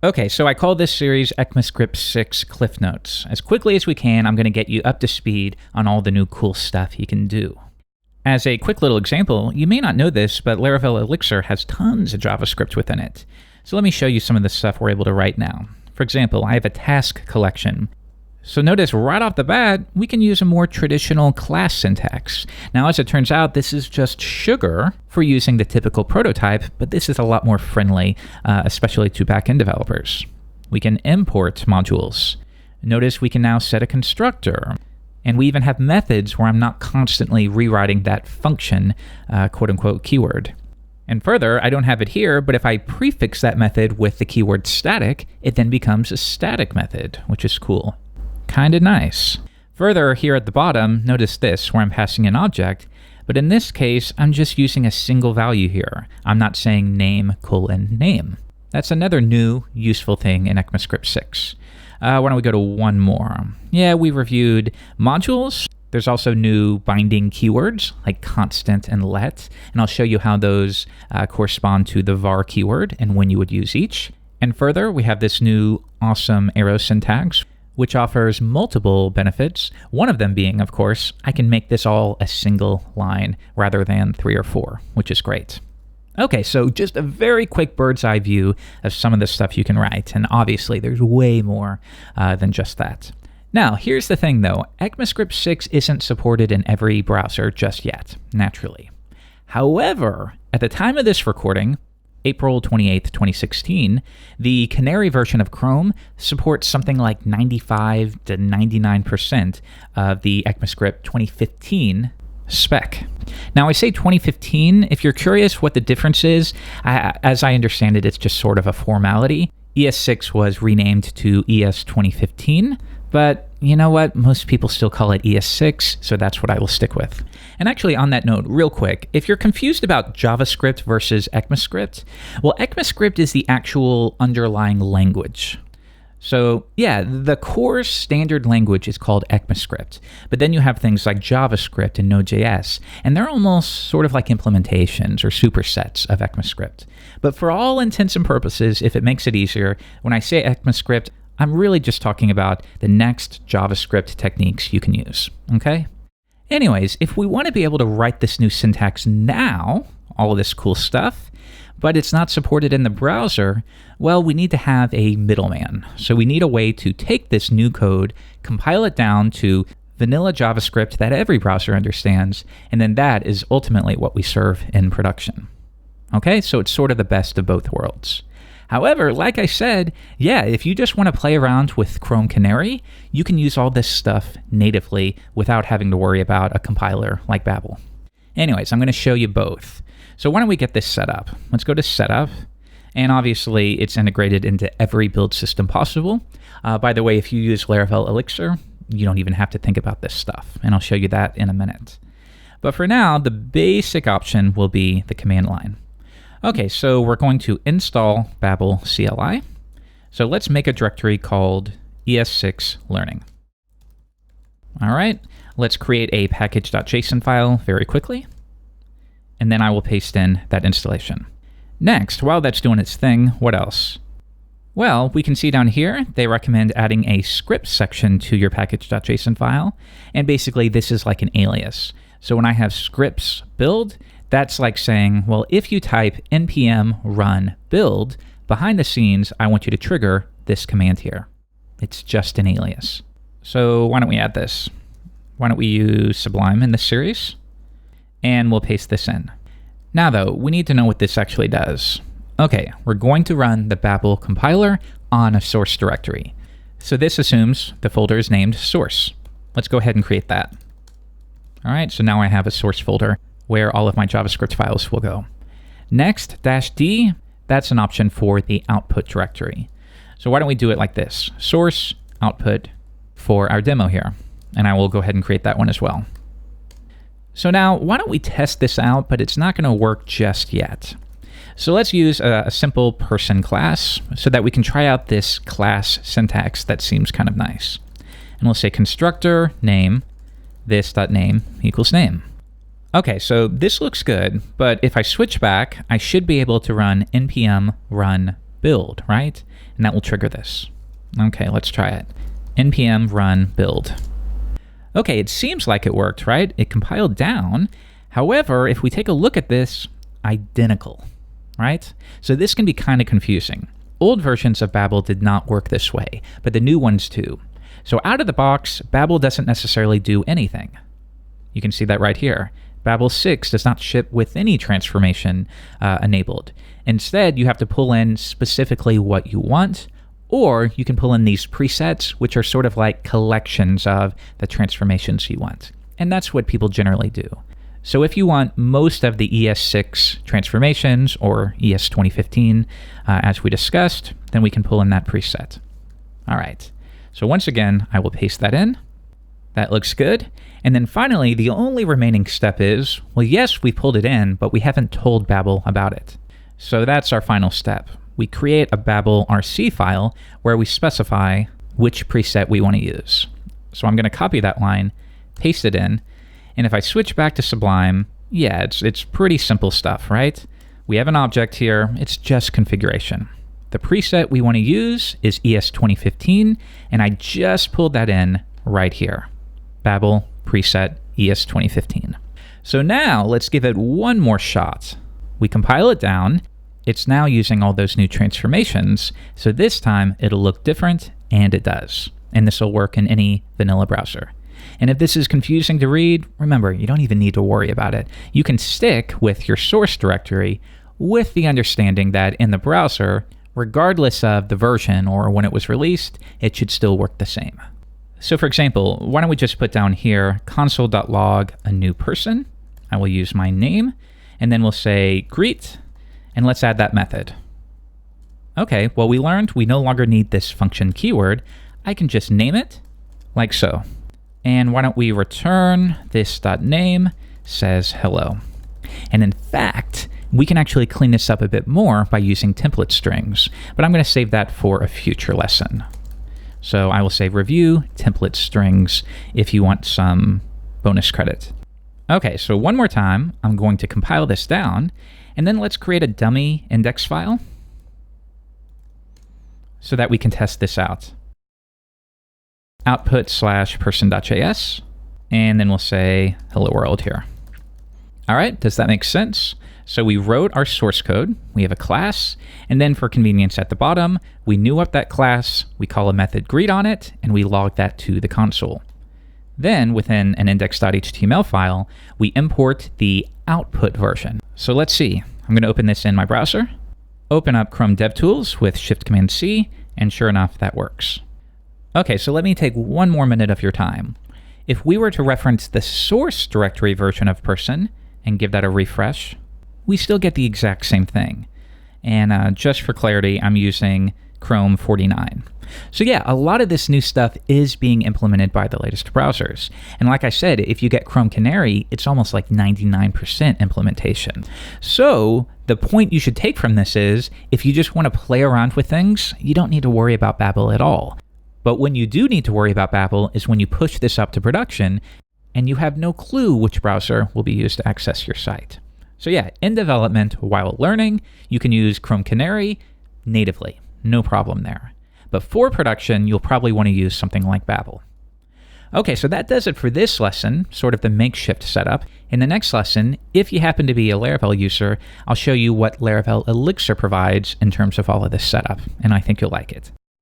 Okay, so I call this series EcmaScript6 Cliff Notes. As quickly as we can, I'm going to get you up to speed on all the new cool stuff you can do. As a quick little example, you may not know this, but Laravel Elixir has tons of JavaScript within it. So let me show you some of the stuff we're able to write now. For example, I have a task collection. So notice right off the bat, we can use a more traditional class syntax. Now, as it turns out, this is just sugar for using the typical prototype, but this is a lot more friendly, especially to backend developers. We can import modules. Notice we can now set a constructor. And we even have methods where I'm not constantly rewriting that function, quote-unquote, keyword. And further, I don't have it here, but if I prefix that method with the keyword static, it then becomes a static method, which is cool. Kinda nice. Further, here at the bottom, notice this, where I'm passing an object, but in this case, I'm just using a single value here. I'm not saying name:\name. That's another new, useful thing in EcmaScript6. Why don't we go to one more? Yeah, we reviewed modules. There's also new binding keywords like constant and let, and I'll show you how those correspond to the var keyword and when you would use each. And further, we have this new awesome arrow syntax, which offers multiple benefits. One of them being, of course, I can make this all a single line rather than 3 or 4, which is great. Okay, so just a very quick bird's eye view of some of the stuff you can write, and obviously there's way more than just that. Now, here's the thing though, EcmaScript6 isn't supported in every browser just yet, naturally. However, at the time of this recording, April 28th, 2016, the Canary version of Chrome supports something like 95 to 99% of the ECMAScript 2015 spec. Now, I say 2015. If you're curious what the difference is, as I understand it, it's just sort of a formality. ES6 was renamed to ES 2015, but you know what? Most people still call it ES6, so that's what I will stick with. And actually, on that note, real quick, if you're confused about JavaScript versus ECMAScript, well, ECMAScript is the actual underlying language. So yeah, the core standard language is called EcmaScript, but then you have things like JavaScript and Node.js, and they're almost sort of like implementations or supersets of EcmaScript. But for all intents and purposes, if it makes it easier, when I say EcmaScript, I'm really just talking about the next JavaScript techniques you can use, okay? Anyways, if we want to be able to write this new syntax now, all of this cool stuff, but it's not supported in the browser, well, we need to have a middleman. So we need a way to take this new code, compile it down to vanilla JavaScript that every browser understands, and then that is ultimately what we serve in production. Okay, so it's sort of the best of both worlds. However, like I said, yeah, if you just want to play around with Chrome Canary, you can use all this stuff natively without having to worry about a compiler like Babel. Anyways, I'm going to show you both. So why don't we get this set up? Let's go to Setup, and obviously it's integrated into every build system possible. By the way, if you use Laravel Elixir, you don't even have to think about this stuff, and I'll show you that in a minute. But for now, the basic option will be the command line. Okay, so we're going to install Babel CLI. So let's make a directory called ES6 Learning. All right, let's create a package.json file very quickly, and then I will paste in that installation. Next, while that's doing its thing, what else? Well, we can see down here, they recommend adding a script section to your package.json file, and basically this is like an alias. So when I have scripts build, that's like saying, well, if you type npm run build, behind the scenes, I want you to trigger this command here. It's just an alias. So why don't we add this? Why don't we use Sublime in this series? And we'll paste this in. Now though, we need to know what this actually does. Okay, we're going to run the Babel compiler on a source directory. So this assumes the folder is named source. Let's go ahead and create that. All right, so now I have a source folder where all of my JavaScript files will go. Next, -d, that's an option for the output directory. So why don't we do it like this? Source, output for our demo here. And I will go ahead and create that one as well. So now, why don't we test this out, but it's not going to work just yet. So let's use a simple person class so that we can try out this class syntax that seems kind of nice. And we'll say constructor name, this.name equals name. Okay, so this looks good, but if I switch back, I should be able to run npm run build, right? And that will trigger this. Okay, let's try it. npm run build. Okay, it seems like it worked, right? It compiled down. However, if we take a look at this, identical, right? So this can be kind of confusing. Old versions of Babel did not work this way, but the new ones do. So out of the box, Babel doesn't necessarily do anything. You can see that right here. Babel 6 does not ship with any transformation enabled. Instead, you have to pull in specifically what you want, or you can pull in these presets, which are sort of like collections of the transformations you want. And that's what people generally do. So if you want most of the ES6 transformations, or ES 2015, as we discussed, then we can pull in that preset. All right. So once again, I will paste that in. That looks good. And then finally, the only remaining step is, well, yes, we pulled it in, but we haven't told Babel about it. So that's our final step. We create a Babel RC file where we specify which preset we want to use. So I'm going to copy that line, paste it in, and if I switch back to Sublime, yeah, it's pretty simple stuff, right? We have an object here, it's just configuration. The preset we want to use is ES 2015, and I just pulled that in right here. Babel preset ES 2015. So now let's give it one more shot. We compile it down. It's now using all those new transformations, so this time it'll look different, and it does. And this will work in any vanilla browser. And if this is confusing to read, remember, you don't even need to worry about it. You can stick with your source directory with the understanding that in the browser, regardless of the version or when it was released, it should still work the same. So for example, why don't we just put down here console.log a new person. I will use my name, and then we'll say greet, and let's add that method. Okay, well, we learned we no longer need this function keyword. I can just name it like so. And why don't we return this.name says hello. And in fact, we can actually clean this up a bit more by using template strings, but I'm going to save that for a future lesson. So I will say review template strings if you want some bonus credit. Okay, so one more time, I'm going to compile this down, and then let's create a dummy index file so that we can test this out. Output/person.js, and then we'll say hello world here. All right, does that make sense? So we wrote our source code, we have a class, and then for convenience at the bottom, we new up that class, we call a method greet on it, and we log that to the console. Then within an index.html file, we import the output version. So let's see, I'm gonna open this in my browser, open up Chrome DevTools with Shift-Command-C, and sure enough, that works. Okay, so let me take one more minute of your time. If we were to reference the source directory version of person and give that a refresh, we still get the exact same thing. And just for clarity, I'm using Chrome 49. So yeah, a lot of this new stuff is being implemented by the latest browsers. And like I said, if you get Chrome Canary, it's almost like 99% implementation. So the point you should take from this is, if you just want to play around with things, you don't need to worry about Babel at all. But when you do need to worry about Babel is when you push this up to production and you have no clue which browser will be used to access your site. So yeah, in development while learning, you can use Chrome Canary natively, no problem there. But for production, you'll probably want to use something like Babel. Okay, so that does it for this lesson, sort of the makeshift setup. In the next lesson, if you happen to be a Laravel user, I'll show you what Laravel Elixir provides in terms of all of this setup, and I think you'll like it.